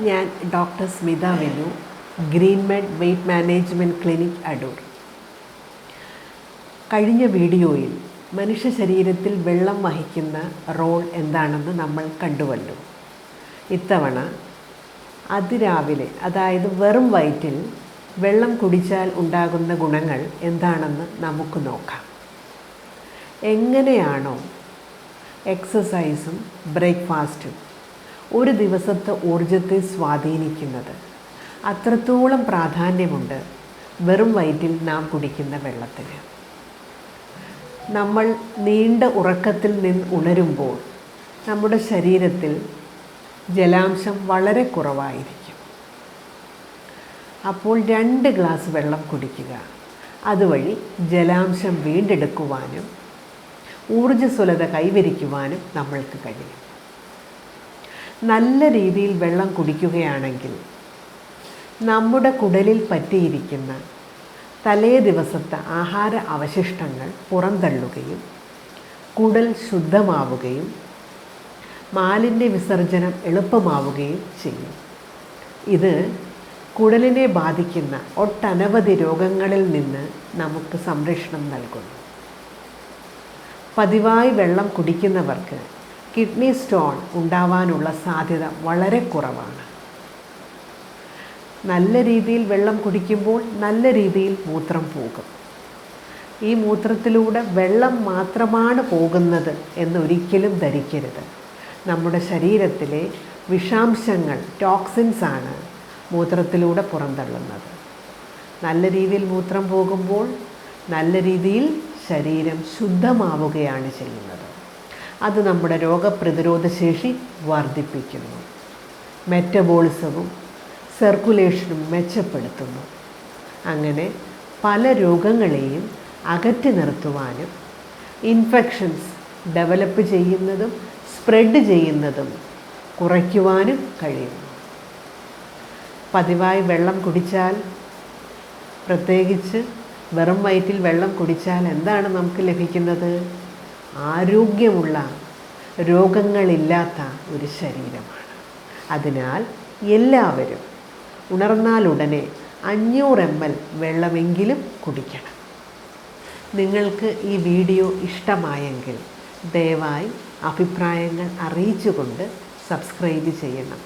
ഞാൻ doctor Smitha Vinu, Greenmed weight management clinic, Adoor. കഴിഞ്ഞ വീഡിയോയിൽ മനുഷ്യ ശരീരത്തിൽ വെള്ളം വഹിക്കുന്ന റോൾ എന്താണെന്ന് നമ്മൾ കണ്ടുവല്ലോ. ഇത്തവണ അതിരാവിലെ, അതായത് വെറും വയറ്റിൽ വെള്ളം കുടിച്ചാൽ ഉണ്ടാകുന്ന ഗുണങ്ങൾ എന്താണെന്ന് നമുക്ക് നോക്കാം. എങ്ങനെയാണോ എക്സസൈസും ബ്രേക്ക്ഫാസ്റ്റും ഒരു ദിവസത്തെ ഊർജത്തെ സ്വാധീനിക്കുന്നത്, അത്രത്തോളം പ്രാധാന്യമുണ്ട് വെറും വയറ്റിൽ നാം കുടിക്കുന്ന വെള്ളത്തിന്. നമ്മൾ നീണ്ട ഉറക്കത്തിൽ നിന്ന് ഉണരുമ്പോൾ നമ്മുടെ ശരീരത്തിൽ ജലാംശം വളരെ കുറവായിരിക്കും. അപ്പോൾ 2 ഗ്ലാസ് വെള്ളം കുടിക്കുക. അതുവഴി ജലാംശം വീണ്ടെടുക്കുവാനും ഊർജ്ജസ്വലത കൈവരിക്കുവാനും നമ്മൾക്ക് കഴിയും. നല്ല രീതിയിൽ വെള്ളം കുടിക്കുകയാണെങ്കിൽ നമ്മുടെ കുടലിൽ പറ്റിയിരിക്കുന്ന തലേ ദിവസത്തെ ആഹാര അവശിഷ്ടങ്ങൾ പുറന്തള്ളുകയും കുടൽ ശുദ്ധമാവുകയും മാലിന്യ വിസർജനം എളുപ്പമാവുകയും ചെയ്യും. ഇത് കുടലിനെ ബാധിക്കുന്ന ഒട്ടനവധി രോഗങ്ങളിൽ നിന്ന് നമുക്ക് സംരക്ഷണം നൽകുന്നു. പതിവായി വെള്ളം കുടിക്കുന്നവർക്ക് കിഡ്നി സ്റ്റോൺ ഉണ്ടാവാനുള്ള സാധ്യത വളരെ കുറവാണ്. നല്ല രീതിയിൽ വെള്ളം കുടിക്കുമ്പോൾ നല്ല രീതിയിൽ മൂത്രം പോകും. ഈ മൂത്രത്തിലൂടെ വെള്ളം മാത്രമാണ് പോകുന്നത് എന്നൊരിക്കലും ധരിക്കരുത്. നമ്മുടെ ശരീരത്തിലെ വിഷാംശങ്ങൾ, ടോക്സിൻസാണ് മൂത്രത്തിലൂടെ പുറന്തള്ളുന്നത്. നല്ല രീതിയിൽ മൂത്രം പോകുമ്പോൾ നല്ല രീതിയിൽ ശരീരം ശുദ്ധമാവുകയാണ് ചെയ്യുന്നത്. അത് നമ്മുടെ രോഗപ്രതിരോധ ശേഷി വർദ്ധിപ്പിക്കുന്നു. മെറ്റബോളിസവും സർക്കുലേഷനും മെച്ചപ്പെടുത്തുന്നു. അങ്ങനെ പല രോഗങ്ങളെയും അകറ്റി നിർത്തുവാനും ഇൻഫെക്ഷൻസ് ഡെവലപ്പ് ചെയ്യുന്നതും സ്പ്രെഡ് ചെയ്യുന്നതും കുറയ്ക്കുവാനും കഴിയുന്നു. പതിവായി വെള്ളം കുടിച്ചാൽ, പ്രത്യേകിച്ച് വെറും വയറ്റിൽ വെള്ളം കുടിച്ചാൽ എന്താണ് നമുക്ക് ലഭിക്കുന്നത്? ആരോഗ്യമുള്ള, രോഗങ്ങളില്ലാത്ത ഒരു ശരീരമാണ്. അതിനാൽ എല്ലാവരും ഉണർന്നാലുടനെ 500 ml വെള്ളമെങ്കിലും കുടിക്കണം. നിങ്ങൾക്ക് ഈ വീഡിയോ ഇഷ്ടമായെങ്കിൽ ദയവായി അഭിപ്രായങ്ങൾ അറിയിച്ചുകൊണ്ട് സബ്സ്ക്രൈബ് ചെയ്യണം.